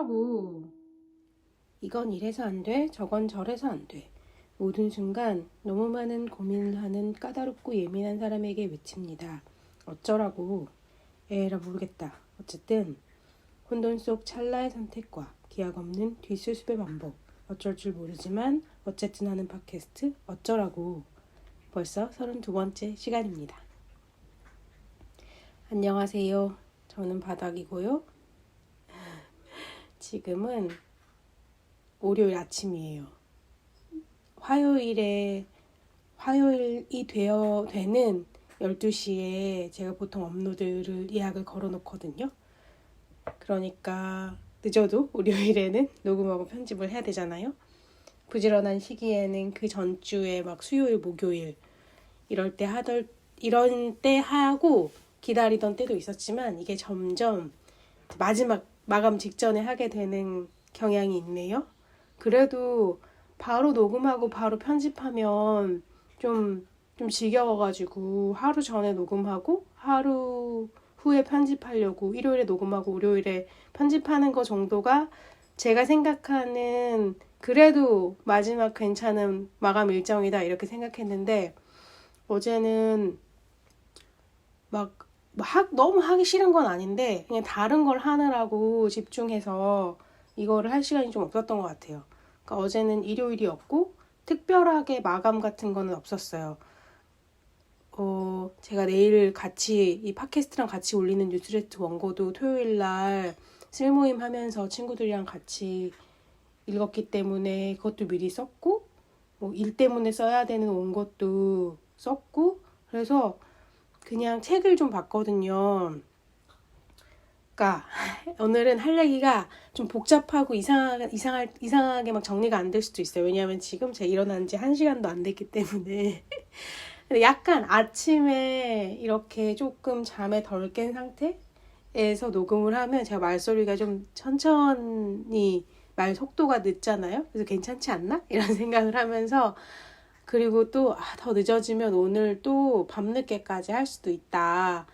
어쩌라고. 이건 이래서 안 돼, 저건 저래서 안 돼. 모든 순간 너무 많은 고민을 하는 까다롭고 예민한 사람에게 외칩니다. 어쩌라고. 에라 모르겠다. 어쨌든 혼돈 속 찰나의 선택과 기약 없는 뒷수습의 반복. 어쩔 줄 모르지만 어쨌든 하는 팟캐스트 어쩌라고. 벌써 32번째 시간입니다. 안녕하세요. 저는 바닥이고요. 지금은 월요일 아침이에요. 화요일이 되는 12시에 제가 보통 업로드를 예약을 걸어놓거든요. 그러니까 늦어도 월요일에는 녹음하고 편집을 해야 되잖아요. 부지런한 시기에는 그 전주에 막 수요일, 목요일 이런 때 하고 기다리던 때도 있었지만 이게 점점 마지막 마감 직전에 하게 되는 경향이 있네요. 그래도 바로 녹음하고 바로 편집하면 좀 지겨워가지고 하루 전에 녹음하고 하루 후에 편집하려고 일요일에 녹음하고 월요일에 편집하는 거 정도가 제가 생각하는 그래도 마지막 괜찮은 마감 일정이다 이렇게 생각했는데 어제는 너무 하기 싫은 건 아닌데 그냥 다른 걸 하느라고 집중해서 이거를 할 시간이 좀 없었던 것 같아요. 그러니까 어제는 일요일이었고 특별하게 마감 같은 거는 없었어요. 제가 내일 같이 이 팟캐스트랑 같이 올리는 뉴스레터 원고도 토요일 날 쓸모임 하면서 친구들이랑 같이 읽었기 때문에 그것도 미리 썼고 일 때문에 써야 되는 원고도 썼고 그래서 그냥 책을 좀 봤거든요. 그러니까 오늘은 할 얘기가 좀 복잡하고 이상하게 막 정리가 안 될 수도 있어요. 왜냐하면 지금 제가 일어난 지 1시간도 안 됐기 때문에 약간 아침에 이렇게 조금 잠에 덜 깬 상태에서 녹음을 하면 제가 말소리가 좀 천천히 말 속도가 늦잖아요. 그래서 괜찮지 않나? 이런 생각을 하면서 그리고 또 더 늦어지면 오늘 또 밤늦게까지 할 수도 있다.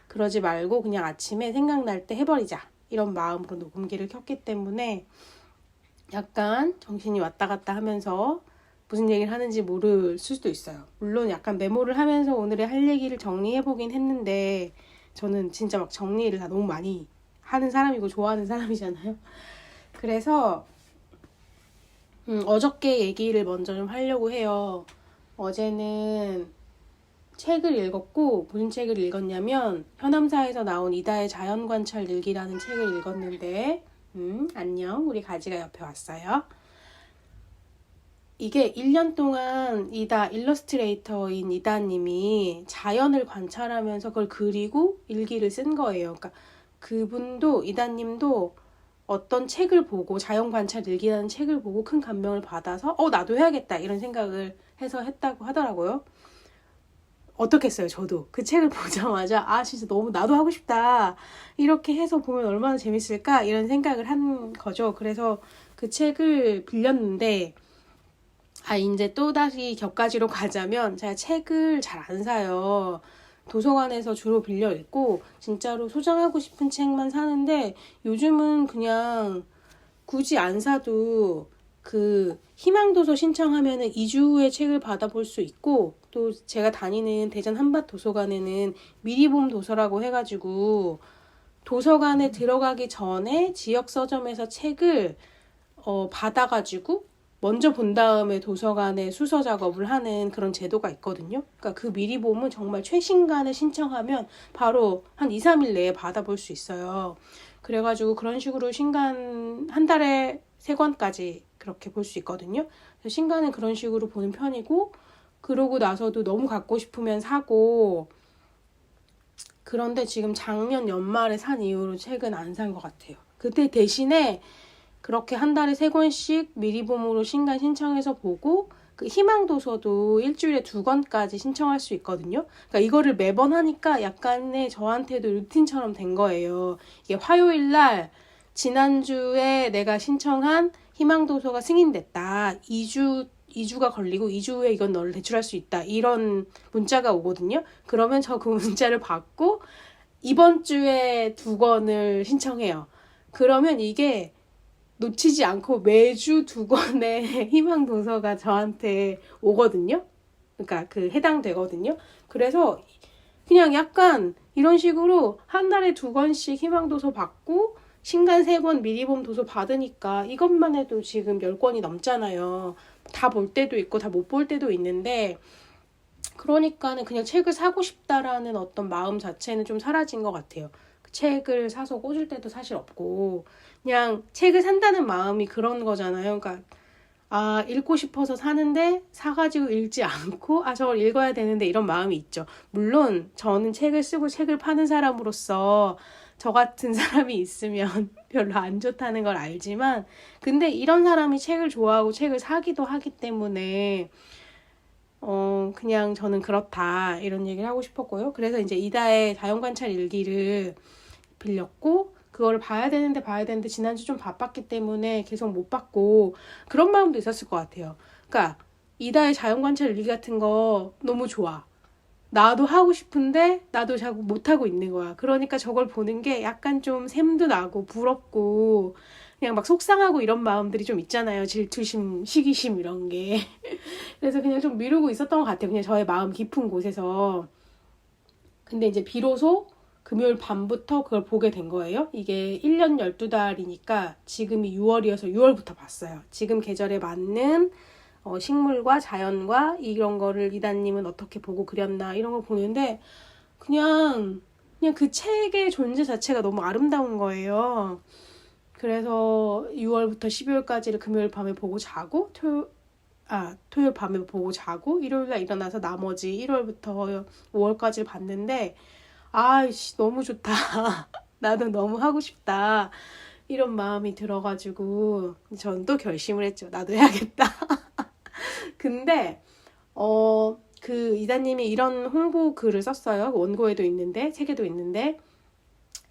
그러지 말고 그냥 아침에 생각날 때 해버리자. 이런 마음으로 녹음기를 켰기 때문에 약간 정신이 왔다 갔다 하면서 무슨 얘기를 하는지 모를 수도 있어요. 물론 약간 메모를 하면서 오늘의 할 얘기를 정리해보긴 했는데 저는 진짜 막 정리를 다 너무 많이 하는 사람이고 좋아하는 사람이잖아요. 그래서 어저께 얘기를 먼저 좀 하려고 해요. 어제는 책을 읽었고 무슨 책을 읽었냐면 현암사에서 나온 이다의 자연관찰 일기라는 책을 읽었는데 안녕 우리 가지가 옆에 왔어요. 이게 1년 동안 일러스트레이터인 이다님이 자연을 관찰하면서 그걸 그리고 일기를 쓴 거예요. 그러니까 그분도 이다님도 어떤 책을 보고 자연관찰 일기라는 책을 보고 큰 감명을 받아서 나도 해야겠다 이런 생각을 해서 했다고 하더라고요. 어떻겠어요. 저도 그 책을 보자마자 진짜 너무 나도 하고 싶다 이렇게 해서 보면 얼마나 재밌을까 이런 생각을 한 거죠. 그래서 그 책을 빌렸는데 이제 또다시 격가지로 가자면 제가 책을 잘 안 사요. 도서관에서 주로 빌려 읽고 진짜로 소장하고 싶은 책만 사는데 요즘은 그냥 굳이 안 사도 그 희망도서 신청하면은 2주 후에 책을 받아볼 수 있고 또 제가 다니는 대전 한밭도서관에는 미리봄 도서라고 해가지고 도서관에 들어가기 전에 지역 서점에서 책을 받아가지고 먼저 본 다음에 도서관에 수서 작업을 하는 그런 제도가 있거든요. 그러니까 그 미리봄은 정말 최신간에 신청하면 바로 한 2, 3일 내에 받아볼 수 있어요. 그래가지고 그런 식으로 신간 한 달에 3권까지 그렇게 볼 수 있거든요. 그래서 신간은 그런 식으로 보는 편이고 그러고 나서도 너무 갖고 싶으면 사고 그런데 지금 작년 연말에 산 이후로 책은 안 산 것 같아요. 그때 대신에 그렇게 한 달에 3권씩 미리봄으로 신간 신청해서 보고 그 희망도서도 일주일에 2권까지 신청할 수 있거든요. 그러니까 이거를 매번 하니까 약간의 저한테도 루틴처럼 된 거예요. 이게 화요일 날 지난주에 내가 신청한 희망도서가 승인됐다. 2주가 걸리고 2주 후에 이건 너를 대출할 수 있다. 이런 문자가 오거든요. 그러면 저 그 문자를 받고 이번 주에 2권을 신청해요. 그러면 이게 놓치지 않고 매주 2권의 희망 도서가 저한테 오거든요. 그러니까 그 해당되거든요. 그래서 그냥 약간 이런 식으로 한 달에 2권씩 희망 도서 받고 신간 3권 미리봄 도서 받으니까 이것만 해도 지금 10권이 넘잖아요. 다 볼 때도 있고 다 못 볼 때도 있는데, 그러니까는 그냥 책을 사고 싶다라는 어떤 마음 자체는 좀 사라진 것 같아요. 책을 사서 꽂을 때도 사실 없고, 그냥 책을 산다는 마음이 그런 거잖아요. 그러니까 읽고 싶어서 사는데 사가지고 읽지 않고 저걸 읽어야 되는데 이런 마음이 있죠. 물론 저는 책을 쓰고 책을 파는 사람으로서 저 같은 사람이 있으면 별로 안 좋다는 걸 알지만, 근데 이런 사람이 책을 좋아하고 책을 사기도 하기 때문에 그냥 저는 그렇다 이런 얘기를 하고 싶었고요. 그래서 이제 이다의 자연관찰 일기를 빌렸고, 그거를 봐야 되는데 지난주 좀 바빴기 때문에 계속 못 봤고, 그런 마음도 있었을 것 같아요. 그러니까 이다의 자연관찰 일기 같은 거 너무 좋아. 나도 하고 싶은데 나도 자꾸 못하고 있는 거야. 그러니까 저걸 보는 게 약간 좀 샘도 나고 부럽고 그냥 막 속상하고 이런 마음들이 좀 있잖아요. 질투심, 시기심 이런 게. 그래서 그냥 좀 미루고 있었던 것 같아요. 그냥 저의 마음 깊은 곳에서. 근데 이제 비로소 금요일 밤부터 그걸 보게 된 거예요. 이게 1년 12달이니까 지금이 6월이어서 6월부터 봤어요. 지금 계절에 맞는 식물과 자연과 이런 거를 이다님은 어떻게 보고 그렸나 이런 걸 보는데, 그냥 그 책의 존재 자체가 너무 아름다운 거예요. 그래서 6월부터 12월까지를 금요일 밤에 보고 자고 토요일 밤에 보고 자고 일요일날 일어나서 나머지 1월부터 5월까지를 봤는데, 너무 좋다. 나도 너무 하고 싶다. 이런 마음이 들어가지고 전 또 결심을 했죠. 나도 해야겠다. 근데 그 이다님이 이런 홍보 글을 썼어요. 원고에도 있는데 책에도 있는데,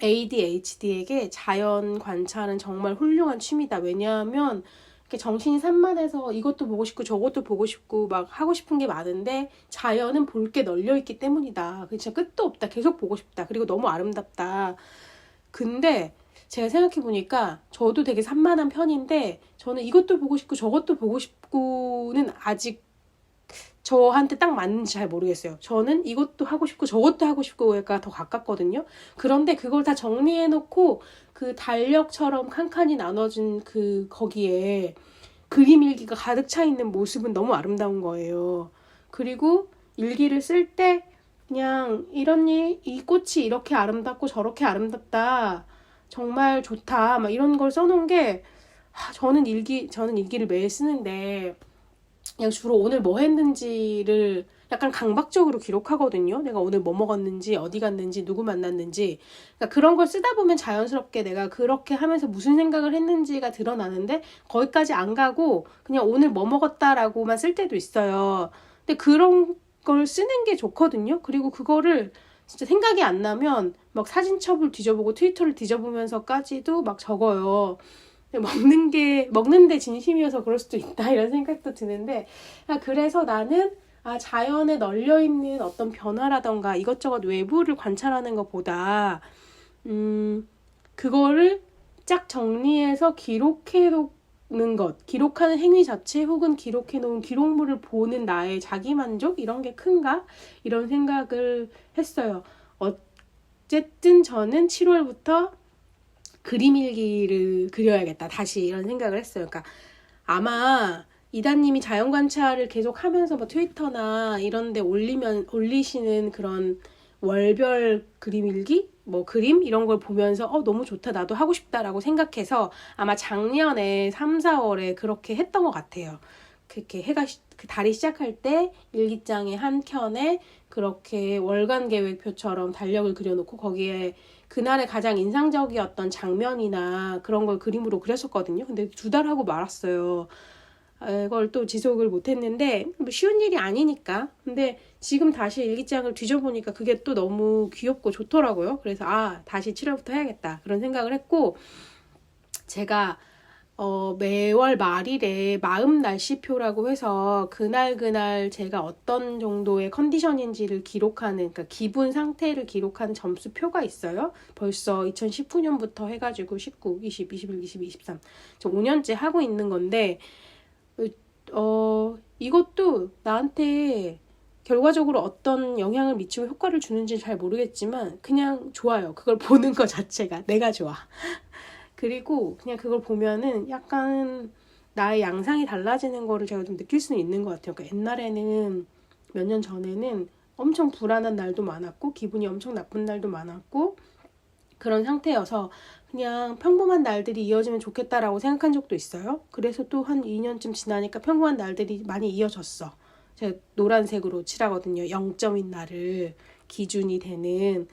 ADHD에게 자연 관찰은 정말 훌륭한 취미다. 왜냐하면 이렇게 정신이 산만해서 이것도 보고 싶고 저것도 보고 싶고 막 하고 싶은 게 많은데 자연은 볼 게 널려 있기 때문이다. 진짜 끝도 없다. 계속 보고 싶다. 그리고 너무 아름답다. 근데 제가 생각해보니까 저도 되게 산만한 편인데, 저는 이것도 보고 싶고 저것도 보고 싶고는 아직 저한테 딱 맞는지 잘 모르겠어요. 저는 이것도 하고 싶고 저것도 하고 싶고가 더 가깝거든요. 그런데 그걸 다 정리해놓고 그 달력처럼 칸칸이 나눠진 거기에 그림 일기가 가득 차 있는 모습은 너무 아름다운 거예요. 그리고 일기를 쓸 때 그냥 이 꽃이 이렇게 아름답고 저렇게 아름답다. 정말 좋다. 막 이런 걸 써놓은 게, 저는 일기를 매일 쓰는데 그냥 주로 오늘 뭐 했는지를 약간 강박적으로 기록하거든요. 내가 오늘 뭐 먹었는지, 어디 갔는지, 누구 만났는지. 그러니까 그런 걸 쓰다 보면 자연스럽게 내가 그렇게 하면서 무슨 생각을 했는지가 드러나는데, 거기까지 안 가고 그냥 오늘 뭐 먹었다라고만 쓸 때도 있어요. 근데 그런 걸 쓰는 게 좋거든요. 그리고 그거를 진짜 생각이 안 나면 막 사진첩을 뒤져보고 트위터를 뒤져보면서까지도 막 적어요. 먹는데 진심이어서 그럴 수도 있다 이런 생각도 드는데, 그래서 나는 자연에 널려있는 어떤 변화라던가 이것저것 외부를 관찰하는 것보다 그거를 쫙 정리해서 기록해놓는 것, 기록하는 행위 자체 혹은 기록해놓은 기록물을 보는 나의 자기만족 이런 게 큰가? 이런 생각을 했어요. 어쨌든 저는 7월부터 그림 일기를 그려야겠다. 다시 이런 생각을 했어요. 그러니까 아마 이다님이 자연 관찰을 계속 하면서 뭐 트위터나 이런 데 올리시는 그런 월별 그림 일기? 뭐 그림? 이런 걸 보면서 너무 좋다. 나도 하고 싶다라고 생각해서 아마 작년에 3, 4월에 그렇게 했던 것 같아요. 그렇게 그 달이 시작할 때 일기장의 한 켠에 그렇게 월간 계획표처럼 달력을 그려놓고 거기에 그날의 가장 인상적이었던 장면이나 그런 걸 그림으로 그렸었거든요. 근데 2달 하고 말았어요. 이걸 또 지속을 못했는데 쉬운 일이 아니니까. 근데 지금 다시 일기장을 뒤져보니까 그게 또 너무 귀엽고 좋더라고요. 그래서 다시 7월부터 해야겠다 그런 생각을 했고, 제가 매월 말일에 마음 날씨표라고 해서 그날 제가 어떤 정도의 컨디션인지를 기록하는, 그러니까 기분 상태를 기록하는 점수표가 있어요. 벌써 2019년부터 해가지고 19, 20, 21, 22, 23. 저 5년째 하고 있는 건데, 이것도 나한테 결과적으로 어떤 영향을 미치고 효과를 주는지 잘 모르겠지만, 그냥 좋아요. 그걸 보는 것 자체가. 내가 좋아. 그리고 그냥 그걸 보면은 약간 나의 양상이 달라지는 거를 제가 좀 느낄 수는 있는 것 같아요. 그러니까 옛날에는 몇 년 전에는 엄청 불안한 날도 많았고 기분이 엄청 나쁜 날도 많았고 그런 상태여서 그냥 평범한 날들이 이어지면 좋겠다라고 생각한 적도 있어요. 그래서 또 한 2년쯤 지나니까 평범한 날들이 많이 이어졌어. 제가 노란색으로 칠하거든요. 0점인 날을 기준이 되는.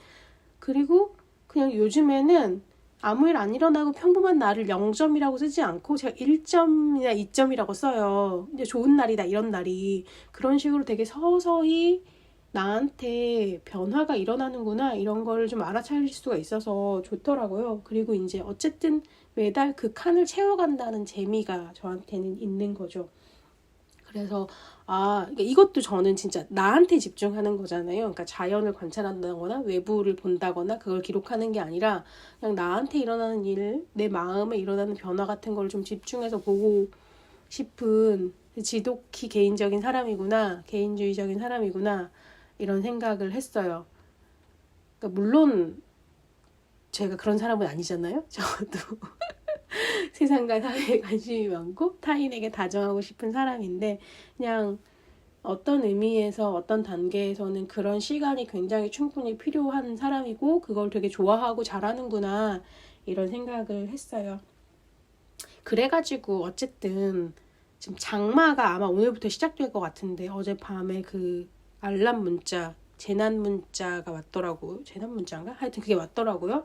그리고 그냥 요즘에는 아무 일 안 일어나고 평범한 날을 0점이라고 쓰지 않고 제가 1점이나 2점이라고 써요. 이제 좋은 날이다 이런 날이. 그런 식으로 되게 서서히 나한테 변화가 일어나는구나 이런 걸 좀 알아차릴 수가 있어서 좋더라고요. 그리고 이제 어쨌든 매달 그 칸을 채워간다는 재미가 저한테는 있는 거죠. 그래서 그러니까 이것도 저는 진짜 나한테 집중하는 거잖아요. 그러니까 자연을 관찰한다거나 외부를 본다거나 그걸 기록하는 게 아니라 그냥 나한테 일어나는 일, 내 마음에 일어나는 변화 같은 걸 좀 집중해서 보고 싶은 지독히 개인적인 사람이구나, 개인주의적인 사람이구나 이런 생각을 했어요. 그러니까 물론 제가 그런 사람은 아니잖아요. 저도 세상과 사회에 관심이 많고 타인에게 다정하고 싶은 사람인데 그냥 어떤 의미에서 어떤 단계에서는 그런 시간이 굉장히 충분히 필요한 사람이고 그걸 되게 좋아하고 잘하는구나 이런 생각을 했어요. 그래가지고 어쨌든 지금 장마가 아마 오늘부터 시작될 것 같은데 어젯밤에 그 알람 문자 재난 문자가 왔더라고요. 재난 문자인가? 하여튼 그게 왔더라고요.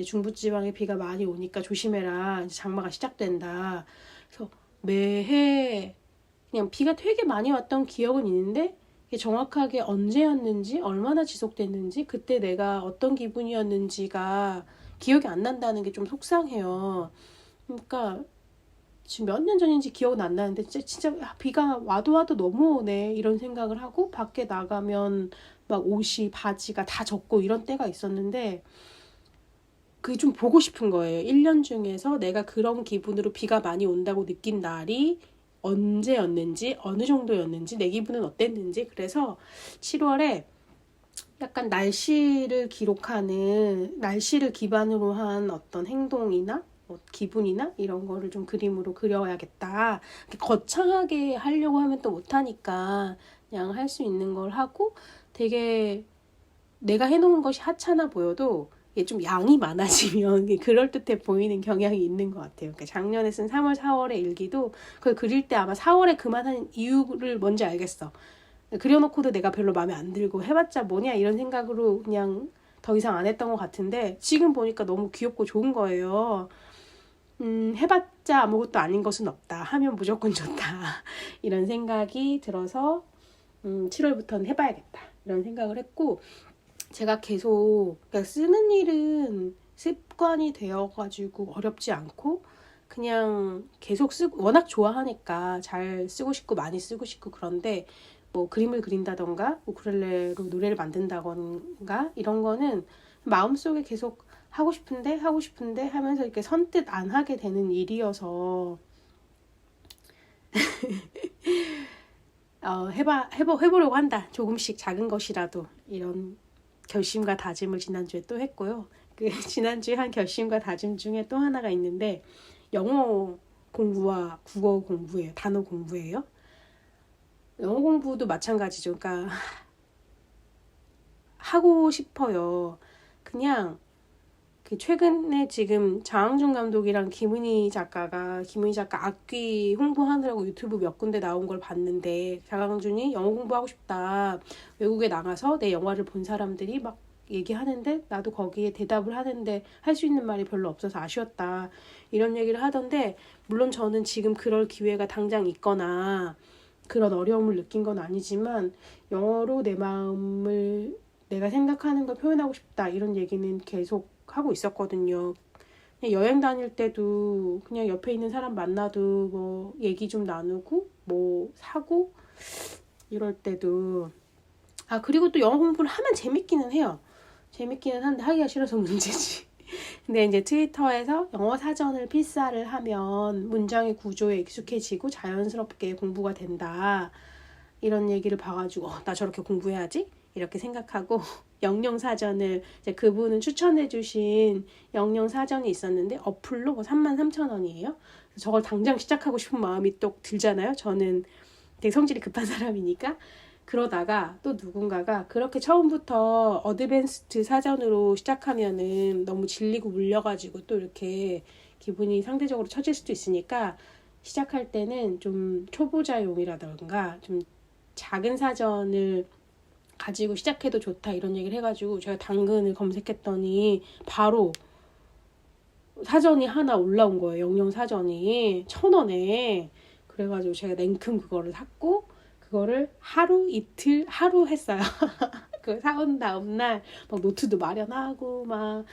중부지방에 비가 많이 오니까 조심해라. 이제 장마가 시작된다. 그래서 매해 그냥 비가 되게 많이 왔던 기억은 있는데 이게 정확하게 언제였는지 얼마나 지속됐는지 그때 내가 어떤 기분이었는지가 기억이 안 난다는 게 좀 속상해요. 그러니까 지금 몇 년 전인지 기억은 안 나는데 진짜 비가 와도 너무 오네 이런 생각을 하고 밖에 나가면 막 옷이 바지가 다 젖고 이런 때가 있었는데 그게 좀 보고 싶은 거예요. 1년 중에서 내가 그런 기분으로 비가 많이 온다고 느낀 날이 언제였는지, 어느 정도였는지, 내 기분은 어땠는지. 그래서 7월에 약간 날씨를 기록하는, 날씨를 기반으로 한 어떤 행동이나 뭐 기분이나 이런 거를 좀 그림으로 그려야겠다. 거창하게 하려고 하면 또 못하니까 그냥 할 수 있는 걸 하고 되게 내가 해놓은 것이 하찮아 보여도 이게 좀 양이 많아지면 그럴듯해 보이는 경향이 있는 것 같아요. 그러니까 작년에 쓴 3월, 4월의 일기도 그걸 그릴 때 아마 4월에 그만한 이유를 뭔지 알겠어. 그려놓고도 내가 별로 마음에 안 들고 해봤자 뭐냐 이런 생각으로 그냥 더 이상 안 했던 것 같은데 지금 보니까 너무 귀엽고 좋은 거예요. 해봤자 아무것도 아닌 것은 없다. 하면 무조건 좋다. 이런 생각이 들어서 7월부터는 해봐야겠다. 이런 생각을 했고 제가 계속 그러니까 쓰는 일은 습관이 되어가지고 어렵지 않고 그냥 계속 쓰고 워낙 좋아하니까 잘 쓰고 싶고 많이 쓰고 싶고 그런데 뭐 그림을 그린다던가 우쿨렐레로 노래를 만든다던가 이런 거는 마음속에 계속 하고 싶은데 하면서 이렇게 선뜻 안 하게 되는 일이어서 해보려고 한다. 조금씩 작은 것이라도 이런 결심과 다짐을 지난주에 또 했고요. 그 지난주에 한 결심과 다짐 중에 또 하나가 있는데 영어 공부와 국어 공부예요. 단어 공부예요. 영어 공부도 마찬가지죠. 그러니까 하고 싶어요. 그냥 최근에 지금 장항준 감독이랑 김은희 작가 악기 홍보하느라고 유튜브 몇 군데 나온 걸 봤는데 장항준이 영어 공부하고 싶다. 외국에 나가서 내 영화를 본 사람들이 막 얘기하는데 나도 거기에 대답을 하는데 할 수 있는 말이 별로 없어서 아쉬웠다. 이런 얘기를 하던데 물론 저는 지금 그럴 기회가 당장 있거나 그런 어려움을 느낀 건 아니지만 영어로 내 마음을 내가 생각하는 걸 표현하고 싶다. 이런 얘기는 계속 하고 있었거든요. 그냥 여행 다닐 때도 그냥 옆에 있는 사람 만나도 뭐 얘기 좀 나누고 뭐 사고 이럴 때도 그리고 또 영어 공부를 하면 재밌기는 해요. 재밌기는 한데 하기가 싫어서 문제지. 근데 이제 트위터에서 영어 사전을 필사를 하면 문장의 구조에 익숙해지고 자연스럽게 공부가 된다. 이런 얘기를 봐가지고 나 저렇게 공부해야지 이렇게 생각하고 영영사전을 이제 그분은 추천해주신 영영사전이 있었는데 어플로 뭐 33,000원이에요. 저걸 당장 시작하고 싶은 마음이 또 들잖아요. 저는 되게 성질이 급한 사람이니까. 그러다가 또 누군가가 그렇게 처음부터 어드밴스드 사전으로 시작하면은 너무 질리고 물려가지고 또 이렇게 기분이 상대적으로 처질 수도 있으니까 시작할 때는 좀 초보자용이라던가 좀 작은 사전을 가지고 시작해도 좋다 이런 얘기를 해가지고 제가 당근을 검색했더니 바로 사전이 하나 올라온 거예요. 영영 사전이 1,000원에. 그래가지고 제가 냉큼 그거를 샀고 그거를 하루 했어요. 그거 사온 다음날 막 노트도 마련하고 막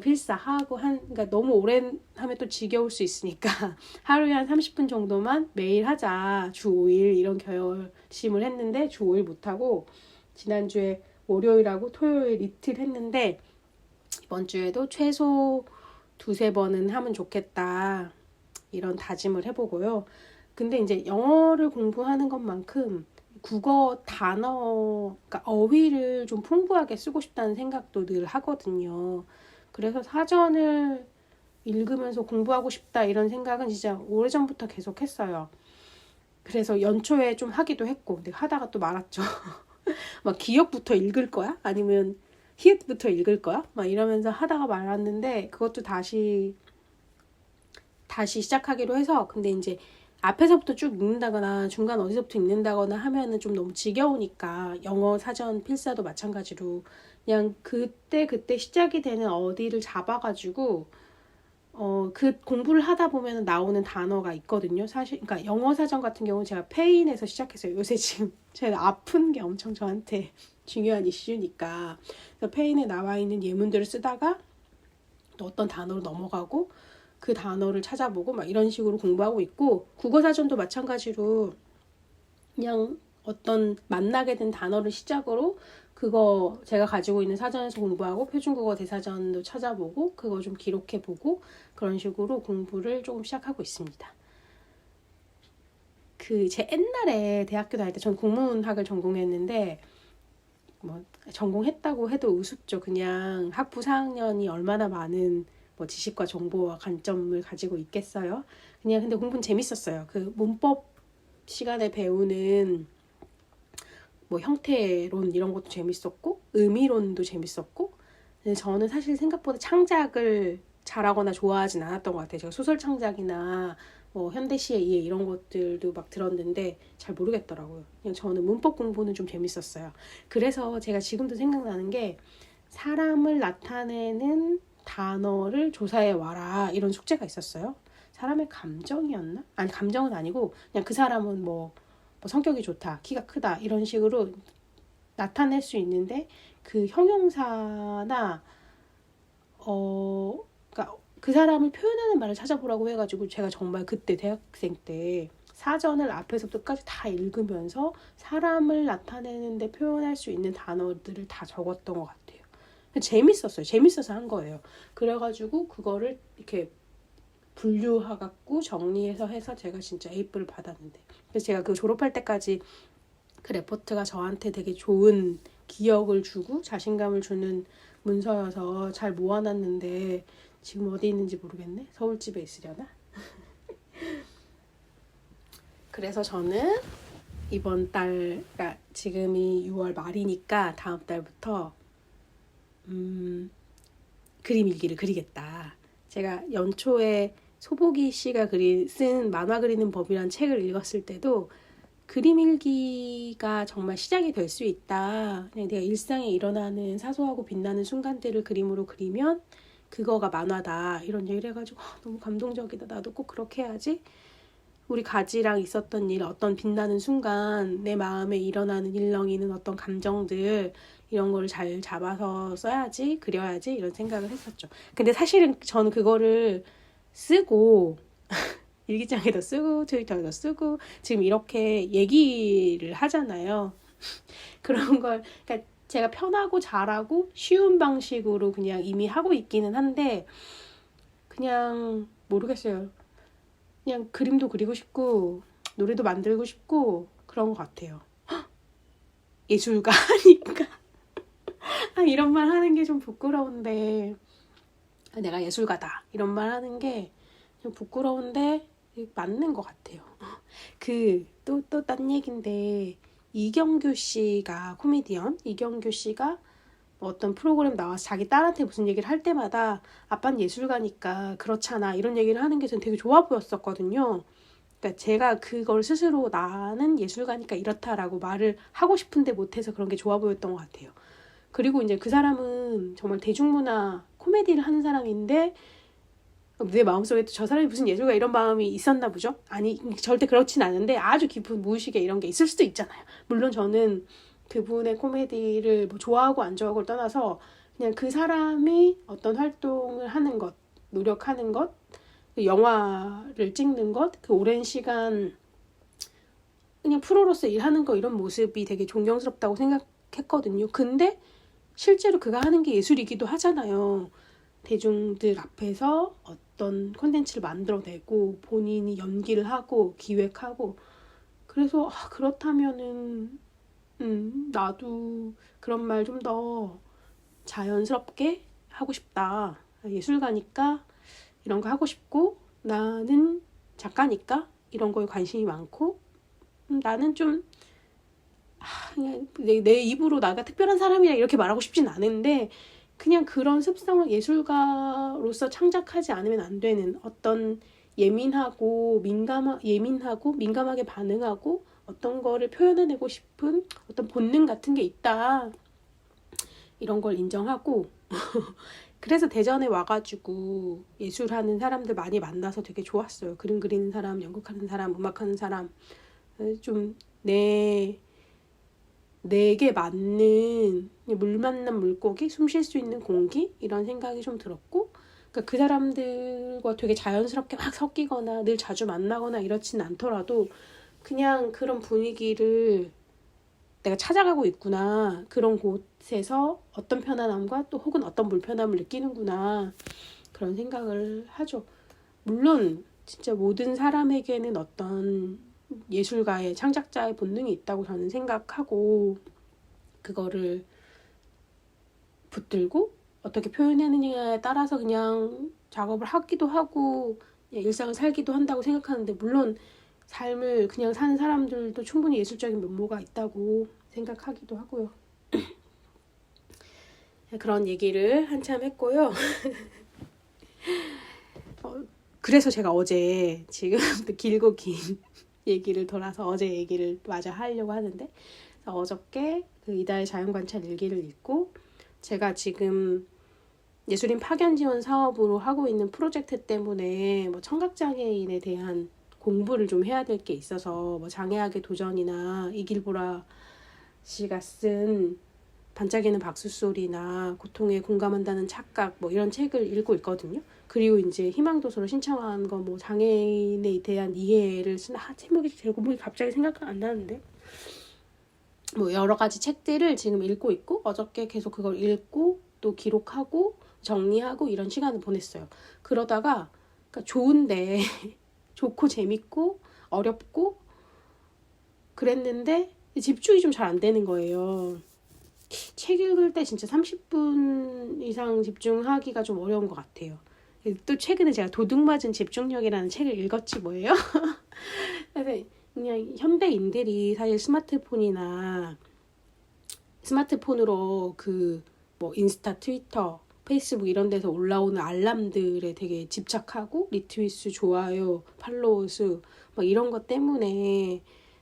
필사하고 그러니까 너무 오래 하면 또 지겨울 수 있으니까 하루에 한 30분 정도만 매일 하자. 주 5일 이런 결심을 했는데 주 5일 못하고 지난주에 월요일하고 토요일 이틀 했는데 이번 주에도 최소 2-3번은 하면 좋겠다. 이런 다짐을 해보고요. 근데 이제 영어를 공부하는 것만큼 국어 단어, 그러니까 어휘를 좀 풍부하게 쓰고 싶다는 생각도 늘 하거든요. 그래서 사전을 읽으면서 공부하고 싶다 이런 생각은 진짜 오래전부터 계속 했어요. 그래서 연초에 좀 하기도 했고, 근데 하다가 또 말았죠. 막 기억부터 읽을 거야? 아니면 히읗부터 읽을 거야? 막 이러면서 하다가 말았는데 그것도 다시 시작하기로 해서 근데 이제 앞에서부터 쭉 읽는다거나 중간 어디서부터 읽는다거나 하면은 좀 너무 지겨우니까 영어 사전 필사도 마찬가지로 그냥 그때 시작이 되는 어디를 잡아가지고 그 공부를 하다 보면 나오는 단어가 있거든요. 사실 그러니까 영어 사전 같은 경우는 제가 페인에서 시작했어요. 요새 지금 제가 아픈 게 엄청 저한테 중요한 이슈니까 그래서 페인에 나와 있는 예문들을 쓰다가 또 어떤 단어로 넘어가고 그 단어를 찾아보고 막 이런 식으로 공부하고 있고 국어사전도 마찬가지로 그냥 어떤 만나게 된 단어를 시작으로 그거 제가 가지고 있는 사전에서 공부하고 표준국어 대사전도 찾아보고 그거 좀 기록해보고 그런 식으로 공부를 조금 시작하고 있습니다. 제 옛날에 대학교 다닐 때 전 국문학을 전공했는데 뭐 전공했다고 해도 우습죠. 그냥 학부 4학년이 얼마나 많은 뭐 지식과 정보와 관점을 가지고 있겠어요. 그냥 근데 공부는 재밌었어요. 그 문법 시간에 배우는 뭐 형태론 이런 것도 재밌었고 의미론도 재밌었고 근데 저는 사실 생각보다 창작을 잘하거나 좋아하진 않았던 것 같아요. 제가 소설 창작이나 뭐 현대시의 이해 이런 것들도 막 들었는데 잘 모르겠더라고요. 그냥 저는 문법 공부는 좀 재밌었어요. 그래서 제가 지금도 생각나는 게 사람을 나타내는 단어를 조사해 와라 이런 숙제가 있었어요. 사람의 감정이었나? 아니 감정은 아니고 그냥 그 사람은 뭐 성격이 좋다, 키가 크다 이런 식으로 나타낼 수 있는데 그 형용사나 그러니까 그 사람을 표현하는 말을 찾아보라고 해가지고 제가 정말 그때 대학생 때 사전을 앞에서부터 끝까지 다 읽으면서 사람을 나타내는데 표현할 수 있는 단어들을 다 적었던 것 같아요. 재밌었어요. 재밌어서 한 거예요. 그래가지고 그거를 이렇게 분류해갖고 정리해서 해서 제가 진짜 A뿔을 받았는데 그래서 제가 그 졸업할 때까지 그 레포트가 저한테 되게 좋은 기억을 주고 자신감을 주는 문서여서 잘 모아놨는데 지금 어디 있는지 모르겠네. 서울집에 있으려나? 그래서 저는 이번 달, 그러니까 지금이 6월 말이니까 다음 달부터 그림 일기를 그리겠다. 제가 연초에 소보기 씨가 쓴 만화 그리는 법이란 책을 읽었을 때도 그림 일기가 정말 시작이 될 수 있다. 그냥 내가 일상에 일어나는 사소하고 빛나는 순간들을 그림으로 그리면 그거가 만화다. 이런 얘기를 해가지고 너무 감동적이다. 나도 꼭 그렇게 해야지. 우리 가지랑 있었던 일, 어떤 빛나는 순간 내 마음에 일어나는 일렁이는 어떤 감정들 이런 거를 잘 잡아서 써야지, 그려야지 이런 생각을 했었죠. 근데 사실은 저는 그거를 쓰고 일기장에도 쓰고 트위터에도 쓰고 지금 이렇게 얘기를 하잖아요. 그런 걸 그러니까 제가 편하고 잘하고 쉬운 방식으로 그냥 이미 하고 있기는 한데 그냥 모르겠어요. 그냥 그림도 그리고 싶고 노래도 만들고 싶고 그런 것 같아요. 예술가니까 이런 말 하는 게 좀 부끄러운데 내가 예술가다 이런 말 하는 게 좀 부끄러운데 맞는 것 같아요. 또 딴 얘긴데 이경규 씨가 코미디언 이경규 씨가 어떤 프로그램 나와서 자기 딸한테 무슨 얘기를 할 때마다 아빠는 예술가니까 그렇잖아 이런 얘기를 하는 게 저는 되게 좋아 보였었거든요. 그러니까 제가 그걸 스스로 나는 예술가니까 이렇다라고 말을 하고 싶은데 못해서 그런 게 좋아 보였던 것 같아요. 그리고 이제 그 사람은 정말 대중문화 코미디를 하는 사람인데 내 마음속에 저 사람이 무슨 예술가 이런 마음이 있었나 보죠? 아니 절대 그렇진 않은데 아주 깊은 무의식에 이런 게 있을 수도 있잖아요. 물론 저는 그분의 코미디를 뭐 좋아하고 안 좋아하고를 떠나서 그냥 그 사람이 어떤 활동을 하는 것, 노력하는 것, 영화를 찍는 것, 그 오랜 시간 그냥 프로로서 일하는 거 이런 모습이 되게 존경스럽다고 생각했거든요. 근데 실제로 그가 하는 게 예술이기도 하잖아요. 대중들 앞에서 어떤 콘텐츠를 만들어내고 본인이 연기를 하고 기획하고 그래서 그렇다면은 나도 그런 말 좀 더 자연스럽게 하고 싶다. 예술가니까 이런 거 하고 싶고 나는 작가니까 이런 거에 관심이 많고 나는 좀 그냥 내 입으로 나가 특별한 사람이라 이렇게 말하고 싶진 않은데 그냥 그런 습성을 예술가로서 창작하지 않으면 안 되는 어떤 예민하고 민감하게 반응하고 어떤 거를 표현해내고 싶은 어떤 본능 같은 게 있다. 이런 걸 인정하고 그래서 대전에 와가지고 예술하는 사람들 많이 만나서 되게 좋았어요. 그림 그리는 사람, 연극하는 사람, 음악하는 사람 좀 내게 맞는 물 만난 물고기, 숨 쉴 수 있는 공기 이런 생각이 좀 들었고 그러니까 그 사람들과 되게 자연스럽게 막 섞이거나 늘 자주 만나거나 이렇진 않더라도 그냥 그런 분위기를 내가 찾아가고 있구나. 그런 곳에서 어떤 편안함과 또 혹은 어떤 불편함을 느끼는구나. 그런 생각을 하죠. 물론 진짜 모든 사람에게는 어떤 예술가의 창작자의 본능이 있다고 저는 생각하고 그거를 붙들고 어떻게 표현하느냐에 따라서 그냥 작업을 하기도 하고 일상을 살기도 한다고 생각하는데 물론 삶을 그냥 사는 사람들도 충분히 예술적인 면모가 있다고 생각하기도 하고요. 그런 얘기를 한참 했고요. 그래서 제가 어제 지금 길고 긴 얘기를 돌아서 어제 얘기를 마저 하려고 하는데 어저께 그 이다의 자연관찰 일기를 읽고 제가 지금 예술인 파견 지원 사업으로 하고 있는 프로젝트 때문에 뭐 청각장애인에 대한 공부를 좀 해야 될 게 있어서 뭐 장애학의 도전이나 이길보라 씨가 쓴 반짝이는 박수소리나 고통에 공감한다는 착각 뭐 이런 책을 읽고 있거든요. 그리고 이제 희망도서로 신청한 거 뭐 장애인에 대한 이해를 쓴 제목이 갑자기 생각 안 나는데 뭐 여러 가지 책들을 지금 읽고 있고 어저께 계속 그걸 읽고 또 기록하고 정리하고 이런 시간을 보냈어요. 그러다가 그러니까 좋은데 좋고 재밌고 어렵고 그랬는데 집중이 좀 잘 안 되는 거예요. 책 읽을 때 진짜 30분 이상 집중하기가 좀 어려운 것 같아요. 또 최근에 제가 도둑맞은 집중력이라는 책을 읽었지 뭐예요. 그래서 그냥 현대인들이 사실 스마트폰으로 그 뭐 인스타, 트위터, 페이스북 이런 데서 올라오는 알람들에 되게 집착하고 리트윗수, 좋아요, 팔로우 수 막 이런 것 때문에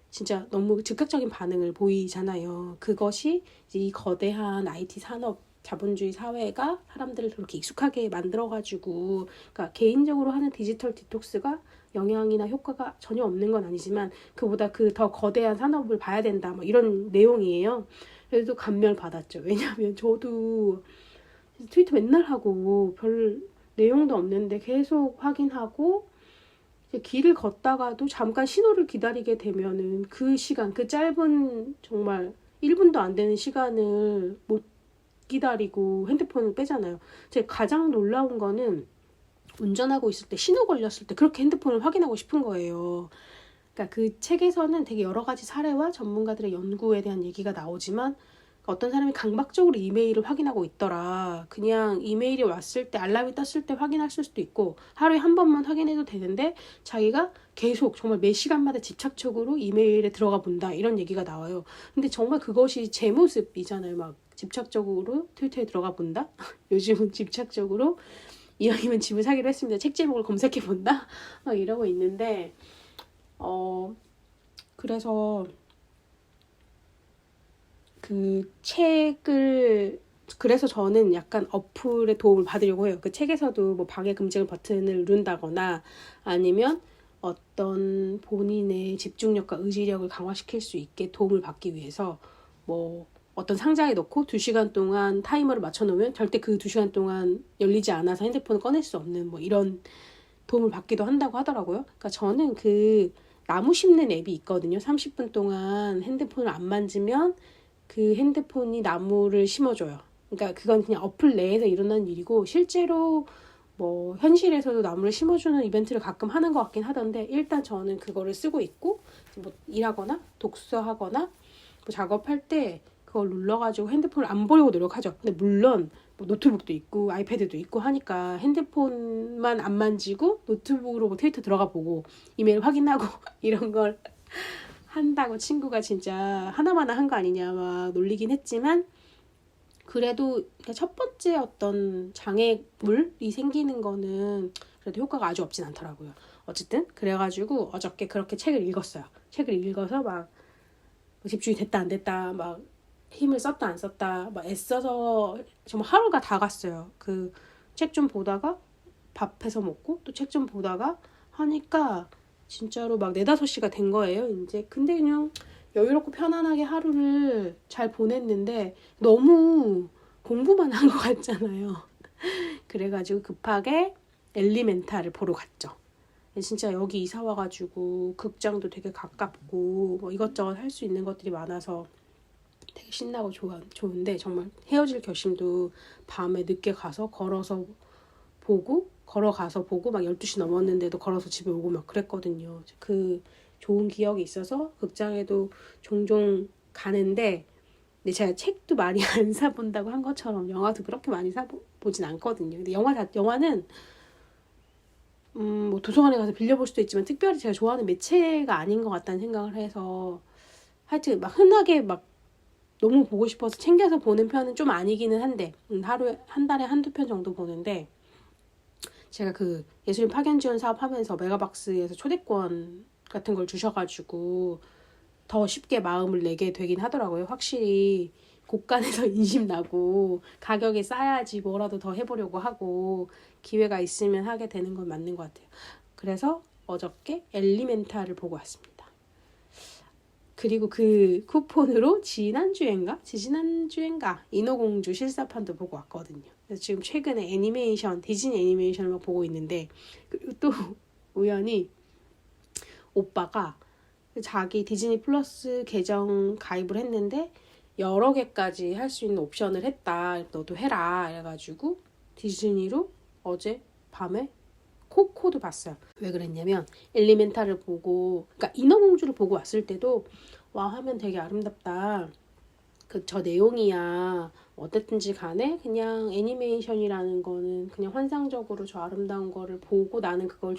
진짜 너무 즉각적인 반응을 보이잖아요. 그것이 이제 이 거대한 IT 산업 자본주의 사회가 사람들을 그렇게 익숙하게 만들어가지고, 그러니까 개인적으로 하는 디지털 디톡스가 영향이나 효과가 전혀 없는 건 아니지만 그보다 그 더 거대한 산업을 봐야 된다, 뭐 이런 내용이에요. 그래도 감명 받았죠. 왜냐하면 저도 트위터 맨날 하고 별 내용도 없는데 계속 확인하고, 이제 길을 걷다가도 잠깐 신호를 기다리게 되면은 그 시간, 그 짧은 정말 1분도 안 되는 시간을 못 기다리고 핸드폰을 빼잖아요. 제가 가장 놀라운 거는 운전하고 있을 때 신호 걸렸을 때 그렇게 핸드폰을 확인하고 싶은 거예요. 그러니까 그 책에서는 되게 여러 가지 사례와 전문가들의 연구에 대한 얘기가 나오지만 어떤 사람이 강박적으로 이메일을 확인하고 있더라. 그냥 이메일이 왔을 때, 알람이 떴을 때 확인할 수도 있고 하루에 한 번만 확인해도 되는데 자기가 계속 정말 매 시간마다 집착적으로 이메일에 들어가 본다, 이런 얘기가 나와요. 근데 정말 그것이 제 모습이잖아요. 막 집착적으로 트위터에 들어가 본다? 요즘은 집착적으로 이왕이면 집을 사기로 했습니다, 책 제목을 검색해 본다? 막 이러고 있는데 그래서 그 책을, 그래서 저는 약간 어플의 도움을 받으려고 해요. 그 책에서도 뭐 방해 금지 버튼을 누른다거나 아니면 어떤 본인의 집중력과 의지력을 강화시킬 수 있게 도움을 받기 위해서 뭐 어떤 상자에 넣고 2시간 동안 타이머를 맞춰놓으면 절대 그 2시간 동안 열리지 않아서 핸드폰을 꺼낼 수 없는 뭐 이런 도움을 받기도 한다고 하더라고요. 그러니까 저는 그 나무 심는 앱이 있거든요. 30분 동안 핸드폰을 안 만지면 그 핸드폰이 나무를 심어줘요. 그러니까 그건 그냥 어플 내에서 일어나는 일이고 실제로 뭐 현실에서도 나무를 심어주는 이벤트를 가끔 하는 것 같긴 하던데, 일단 저는 그거를 쓰고 있고 뭐 일하거나 독서하거나 뭐 작업할 때 그걸 눌러가지고 핸드폰을 안 보려고 노력하죠. 근데 물론 뭐 노트북도 있고 아이패드도 있고 하니까 핸드폰만 안 만지고 노트북으로 뭐 트위터 들어가 보고 이메일 확인하고 이런 걸 한다고 친구가 진짜 하나마나 한 거 아니냐 막 놀리긴 했지만, 그래도 첫 번째 어떤 장애물이 생기는 거는 그래도 효과가 아주 없진 않더라고요. 어쨌든 그래가지고 어저께 그렇게 책을 읽었어요. 책을 읽어서 막 집중이 됐다 안 됐다, 막 힘을 썼다 안 썼다, 막 애써서 정말 하루가 다 갔어요. 그 책 좀 보다가 밥해서 먹고 또 책 좀 보다가 하니까 진짜로 막 4-5시가 된 거예요, 이제. 근데 그냥 여유롭고 편안하게 하루를 잘 보냈는데 너무 공부만 한 것 같잖아요. 그래가지고 급하게 엘리멘탈을 보러 갔죠. 진짜 여기 이사 와가지고 극장도 되게 가깝고 뭐 이것저것 할 수 있는 것들이 많아서 되게 신나고 좋은데, 정말 헤어질 결심도 밤에 늦게 가서 걸어가서 보고 막 12시 넘었는데도 걸어서 집에 오고 막 그랬거든요. 그 좋은 기억이 있어서 극장에도 종종 가는데, 근데 제가 책도 많이 안 사본다고 한 것처럼 영화도 그렇게 많이 사보진 않거든요. 근데 영화는 뭐 도서관에 가서 빌려볼 수도 있지만 특별히 제가 좋아하는 매체가 아닌 것 같다는 생각을 해서, 하여튼 막 흔하게 막 너무 보고 싶어서 챙겨서 보는 편은 좀 아니기는 한데, 하루에 한 달에 1-2편 정도 보는데, 제가 그 예술인 파견 지원 사업 하면서 메가박스에서 초대권 같은 걸 주셔가지고 더 쉽게 마음을 내게 되긴 하더라고요. 확실히 곳간에서 인심 나고 가격이 싸야지 뭐라도 더 해보려고 하고 기회가 있으면 하게 되는 건 맞는 것 같아요. 그래서 어저께 엘리멘탈을 보고 왔습니다. 그리고 그 쿠폰으로 지지난주엔가 인어공주 실사판도 보고 왔거든요. 그래서 지금 최근에 디즈니 애니메이션을 막 보고 있는데, 그리고 또 우연히 오빠가 자기 디즈니 플러스 계정 가입을 했는데 여러 개까지 할 수 있는 옵션을 했다, 너도 해라 이래가지고 디즈니로 어제 밤에 코코도 봤어요. 왜 그랬냐면 엘리멘탈을 보고, 그러니까 인어공주를 보고 왔을 때도 와, 하면 되게 아름답다, 저 내용이야 어땠든지 간에 그냥 애니메이션이라는 거는 그냥 환상적으로 저 아름다운 거를 보고 나는 그걸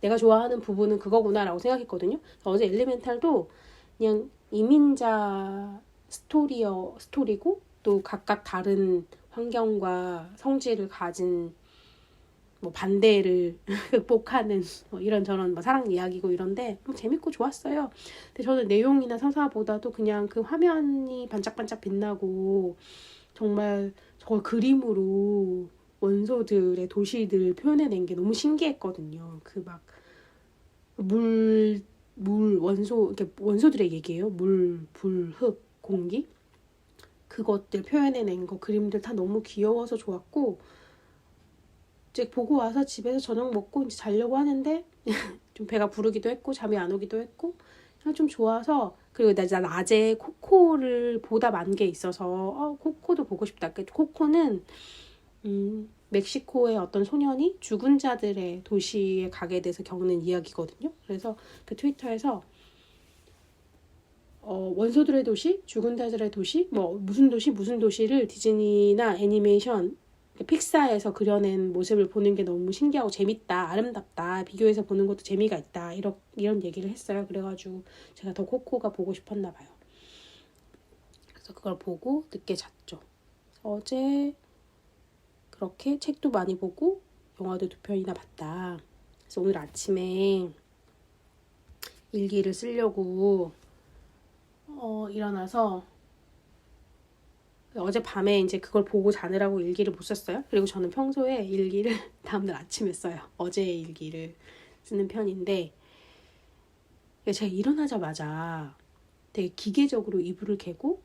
내가 좋아하는 부분은 그거구나 라고 생각했거든요. 어제 엘리멘탈도 그냥 이민자 스토리고 또 각각 다른 환경과 성질을 가진 뭐 반대를 극복하는 뭐 이런저런 뭐 사랑 이야기고 이런데 재밌고 좋았어요. 근데 저는 내용이나 서사보다도 그냥 그 화면이 반짝반짝 빛나고 정말 저걸 그림으로 원소들의 도시들 표현해낸 게 너무 신기했거든요. 그 막 원소, 이렇게 원소들의 얘기예요. 물, 불, 흙, 공기. 그것들 표현해낸 거 그림들 다 너무 귀여워서 좋았고, 이제 보고 와서 집에서 저녁 먹고 이제 자려고 하는데 좀 배가 부르기도 했고 잠이 안 오기도 했고 좀 좋아서, 그리고 나 낮에 코코를 보다 만 게 있어서 코코도 보고 싶다. 코코는 멕시코의 어떤 소년이 죽은 자들의 도시에 가게 돼서 겪는 이야기거든요. 그래서 그 트위터에서 원소들의 도시, 죽은 자들의 도시, 뭐 무슨 도시, 무슨 도시를 디즈니나 애니메이션, 픽사에서 그려낸 모습을 보는 게 너무 신기하고 재밌다, 아름답다, 비교해서 보는 것도 재미가 있다, 이런 얘기를 했어요. 그래가지고 제가 더 코코가 보고 싶었나 봐요. 그래서 그걸 보고 늦게 잤죠. 어제 그렇게 책도 많이 보고 영화도 2편이나 봤다. 그래서 오늘 아침에 일기를 쓰려고 일어나서 어젯밤에 이제 그걸 보고 자느라고 일기를 못 썼어요. 그리고 저는 평소에 일기를 다음날 아침에 써요. 어제의 일기를 쓰는 편인데, 제가 일어나자마자 되게 기계적으로 이불을 개고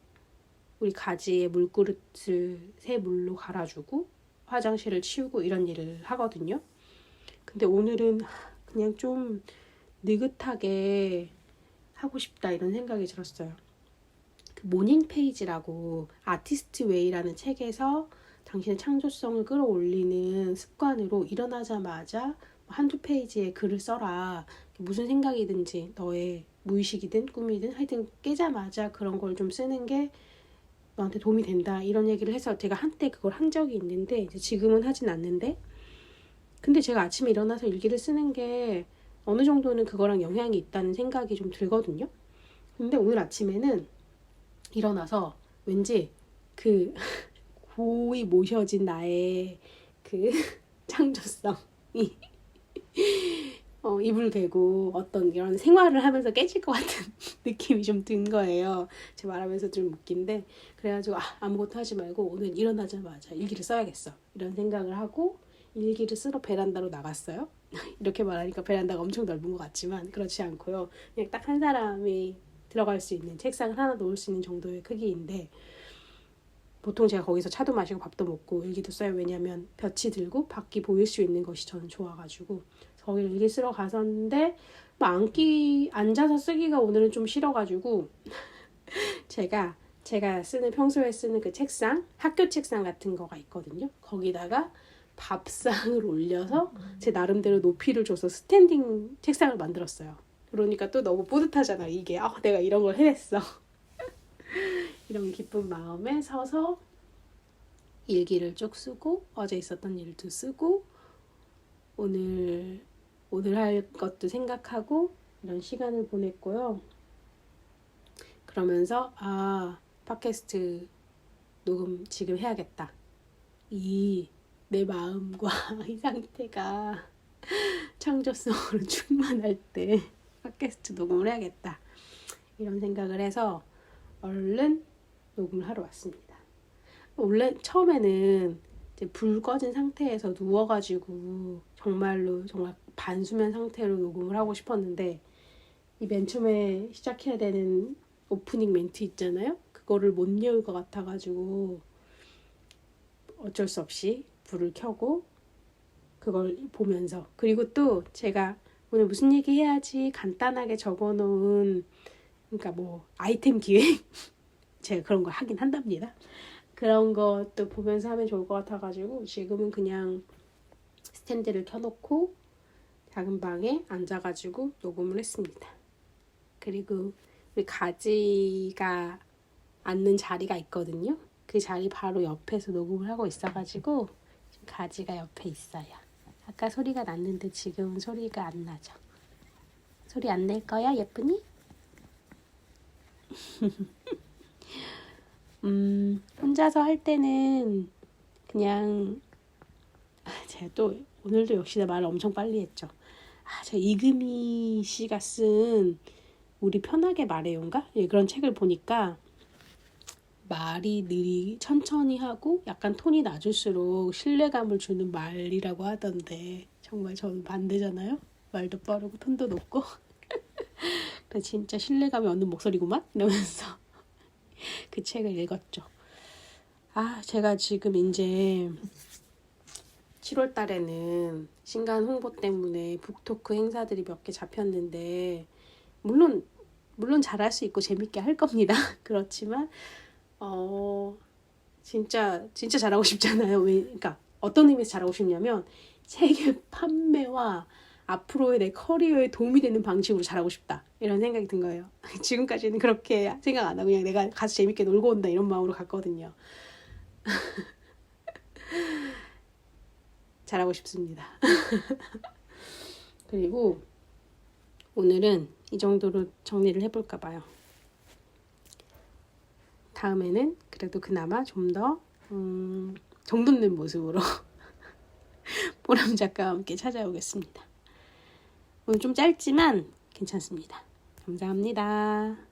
우리 가지에 물그릇을 새 물로 갈아주고 화장실을 치우고 이런 일을 하거든요. 근데 오늘은 그냥 좀 느긋하게 하고 싶다 이런 생각이 들었어요. 그 모닝 페이지라고 아티스트 웨이라는 책에서 당신의 창조성을 끌어올리는 습관으로 일어나자마자 한두 페이지의 글을 써라. 무슨 생각이든지 너의 무의식이든 꿈이든 하여튼 깨자마자 그런 걸 좀 쓰는 게 너한테 도움이 된다 이런 얘기를 해서 제가 한때 그걸 한 적이 있는데 이제 지금은 하진 않는데, 근데 제가 아침에 일어나서 일기를 쓰는 게 어느 정도는 그거랑 영향이 있다는 생각이 좀 들거든요. 근데 오늘 아침에는 일어나서 왠지 그 고이 모셔진 나의 그 창조성이 이불 개고 어떤 이런 생활을 하면서 깨질 것 같은 느낌이 좀 든 거예요. 제가 말하면서 좀 웃긴데, 그래가지고 아무것도 하지 말고 오늘 일어나자마자 일기를 써야겠어 이런 생각을 하고 일기를 쓰러 베란다로 나갔어요. 이렇게 말하니까 베란다가 엄청 넓은 것 같지만 그렇지 않고요. 그냥 딱 한 사람이 들어갈 수 있는 책상을 하나 놓을 수 있는 정도의 크기인데, 보통 제가 거기서 차도 마시고 밥도 먹고 일기도 써요. 왜냐면 볕이 들고 밖이 보일 수 있는 것이 저는 좋아가지고 거기 일기 쓰러 갔었는데 앉아서 쓰기가 오늘은 좀 싫어가지고 제가 평소에 쓰는 그 책상, 학교 책상 같은 거가 있거든요. 거기다가 밥상을 올려서 제 나름대로 높이를 줘서 스탠딩 책상을 만들었어요. 그러니까 또 너무 뿌듯하잖아. 이게 내가 이런 걸 해냈어. 이런 기쁜 마음에 서서 일기를 쭉 쓰고 어제 있었던 일도 쓰고 오늘 할 것도 생각하고 이런 시간을 보냈고요. 그러면서 팟캐스트 녹음 지금 해야겠다. 내 마음과 이 상태가 창조성으로 충만할 때 팟캐스트 녹음을 해야겠다. 이런 생각을 해서 얼른 녹음을 하러 왔습니다. 원래 처음에는 이제 불 꺼진 상태에서 누워가지고 정말 반수면 상태로 녹음을 하고 싶었는데, 이 맨 처음에 시작해야 되는 오프닝 멘트 있잖아요. 그거를 못 외울 것 같아가지고 어쩔 수 없이 불을 켜고 그걸 보면서, 그리고 또 제가 오늘 무슨 얘기 해야지 간단하게 적어놓은, 그러니까 뭐 아이템 기획 제가 그런 거 하긴 한답니다. 그런 것도 보면서 하면 좋을 것 같아가지고 지금은 그냥 스탠드를 켜놓고 작은 방에 앉아가지고 녹음을 했습니다. 그리고 우리 가지가 앉는 자리가 있거든요. 그 자리 바로 옆에서 녹음을 하고 있어가지고 지금 가지가 옆에 있어요. 아까 소리가 났는데 지금은 소리가 안 나죠. 소리 안 낼 거야, 예쁘니? 혼자서 할 때는 그냥 제가 또 오늘도 역시나 말을 엄청 빨리 했죠. 제가 이금희 씨가 쓴 우리 편하게 말해요인가? 그런 책을 보니까 말이 천천히 하고 약간 톤이 낮을수록 신뢰감을 주는 말이라고 하던데 정말 저는 반대잖아요. 말도 빠르고 톤도 높고 그래서 진짜 신뢰감이 얻는 목소리구만 이러면서 그 책을 읽었죠. 제가 지금 이제 7월 달에는 신간 홍보 때문에 북토크 행사들이 몇 개 잡혔는데 물론 잘할 수 있고 재밌게 할 겁니다. 그렇지만 진짜 잘하고 싶잖아요. 그러니까 어떤 의미에서 잘하고 싶냐면 책의 판매와 앞으로의 내 커리어에 도움이 되는 방식으로 잘하고 싶다 이런 생각이 든 거예요. 지금까지는 그렇게 생각 안 하고 그냥 내가 가서 재밌게 놀고 온다 이런 마음으로 갔거든요. 잘하고 싶습니다. 그리고 오늘은 이 정도로 정리를 해볼까 봐요. 다음에는 그래도 그나마 좀 더 정돈된 모습으로 보람 작가와 함께 찾아오겠습니다. 오늘 좀 짧지만 괜찮습니다. 감사합니다.